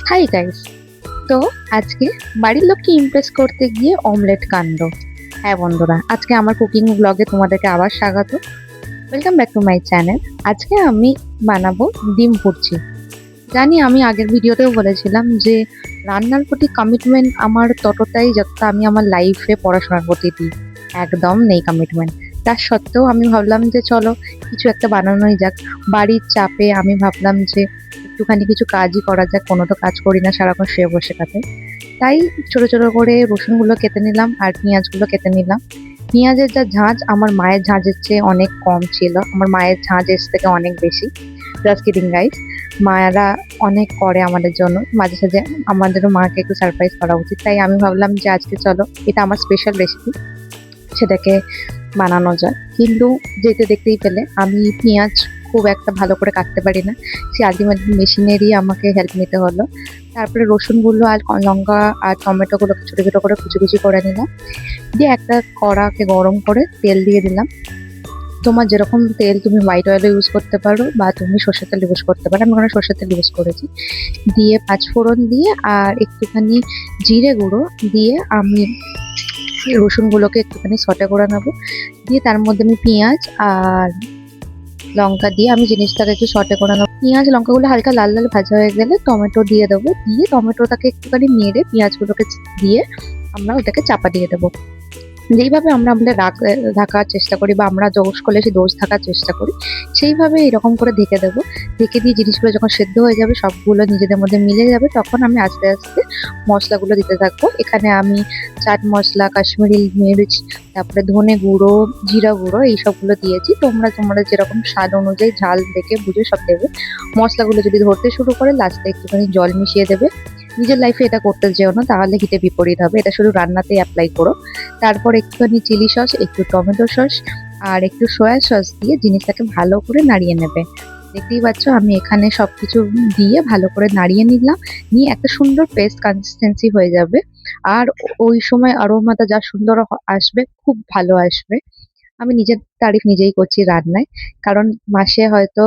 Hi guys. তো আজকে বাড়ির লোককে ইমপ্রেস করতে গিয়ে অমলেট কাণ্ড। হ্যাঁ বন্ধুরা, আজকে আমার কুকিং ব্লগে তোমাদেরকে আবার স্বাগত। Welcome back to my channel. আজকে আমি বানাবো ডিম ভুর্জি। জানি আমি আগের ভিডিওতেও বলেছিলাম যে রান্নার প্রতি কমিটমেন্ট আমার ততটাই যতটা আমি আমার লাইফে পড়াশোনার প্রতি দিই। একদম নেই কমিটমেন্ট। তার সত্ত্বেও আমি ভাবলাম যে চলো কিছু একটা বানানোই যাক। বাড়ির চাপে আমি ভাবলাম যে একটুখানি কিছু কাজই করা যাক, কোনো তো কাজ করি না, সারাক্ষণ শুয়ে বসে থাকে। তাই ছোট ছোট করে রসুনগুলো কেটে নিলাম আর পেঁয়াজগুলো কেটে নিলাম। পেঁয়াজের যা ঝাঁঝ আমার মায়ের ঝাঁঝের চেয়ে অনেক কম ছিল, আমার মায়ের ঝাঁঝ এর থেকে অনেক বেশি। Just kidding guys. মায়েরা অনেক করে আমাদের জন্য, মাঝে সাঝে আমাদেরও মাকে একটু সারপ্রাইজ করা উচিত। তাই আমি ভাবলাম যে আজকে চলো এটা আমার স্পেশাল রেসিপি, সেটাকে বানানো যায়। কিন্তু যেতে দেখতেই পেলে আমি পেঁয়াজ খুব একটা ভালো করে কাটতে পারি না, সে আলটিমেটলি মেশিনেরই আমাকে হেল্প নিতে হলো। তারপরে রসুনগুলো আর লঙ্কা আর টমেটোগুলোকে ছোটো ছোটো করে কুচি কুচি করে নিলাম। দিয়ে একটা কড়াকে গরম করে তেল দিয়ে দিলাম। তোমার যেরকম তেল, তুমি হোয়াইট অয়েলও ইউজ করতে পারো বা তুমি সর্ষের তেল ইউজ করতে পারো, আমি ওখানে সর্ষের তেল ইউজ করেছি। দিয়ে পাঁচফোড়ন দিয়ে আর একটুখানি জিরে গুঁড়ো দিয়ে আমি রসুনগুলোকে একটুখানি সটে করে নেবো। দিয়ে তার মধ্যে আমি পেঁয়াজ আর লঙ্কা দিয়ে আমি জিনিসটাকে একটু সটে করে নেবো। পেঁয়াজ লঙ্কাগুলো হালকা লাল লাল ভাজা হয়ে গেলে টমেটো দিয়ে দেবো। দিয়ে টমেটোটাকে একটুখানি নেড়ে পেঁয়াজগুলোকে দিয়ে আমরা ওটাকে চাপা দিয়ে দেবো। যেইভাবে আমরা আমাদের ঢাকার চেষ্টা করি বা আমরা দোষ করলে সেই দোষ থাকার চেষ্টা করি, সেইভাবে এরকম করে ঢেকে দেবো। ঢেকে দিয়ে জিনিসগুলো যখন সেদ্ধ হয়ে যাবে, সবগুলো নিজেদের মধ্যে মিলে যাবে, তখন আমি আস্তে আস্তে মশলাগুলো দিতে থাকবো। এখানে আমি চাট মশলা, কাশ্মীরি মির্চ, তারপরে ধনে গুঁড়ো, জিরা গুঁড়ো এইসবগুলো দিয়েছি। তোমরা যেরকম স্বাদ অনুযায়ী ঝাল দেখে বুঝে সব দেবে। মশলাগুলো যদি ধরতে শুরু করে লাস্টে একটুখানি জল মিশিয়ে দেবে। নিজের লাইফে এটা করতে যেও না, তাহলে হিতে বিপরীত হবে। এটা শুধু রান্নাতেই অ্যাপ্লাই করো। তারপর একটুখানি চিলি সস, একটু টমেটো সস আর একটু সয়া সস দিয়ে জিনিসটাকে ভালো করে নাড়িয়ে নেবে। দেখতেই পাচ্ছ আমি এখানে সবকিছু দিয়ে ভালো করে নাড়িয়ে নিলাম। নিয়ে একটা সুন্দর পেস্ট কনসিস্টেন্সি হয়ে যাবে। আর ওই সময় আরোমাটা যা সুন্দর আসবে, খুব ভালো আসবে। আমি নিজের তারিফ নিজেই করছি রান্নায়, কারণ মাসে হয়তো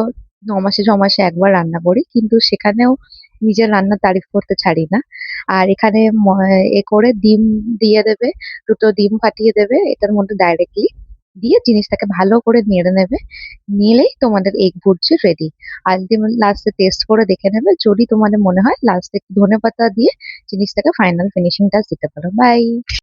৯ মাসে ৬ মাসে একবার রান্না করি, কিন্তু সেখানেও নিজের রান্নার তারিফ করতে ছাড়ি না। আর এখানে এ করে ডিম দিয়ে দেবে, দুটো ডিম ফাটিয়ে দেবে এটার মধ্যে ডাইরেক্টলি। দিয়ে জিনিসটাকে ভালো করে নেড়ে নেবে। নিলেই তোমাদের এগ ভুর্জি রেডি। আলটিমেট লাস্টে টেস্ট করে দেখে নেবে, যদি তোমাদের মনে হয় লাস্টে একটু ধনেপাতা দিয়ে জিনিসটাকে ফাইনাল ফিনিশিং টাচ দিতে পারো। বাই।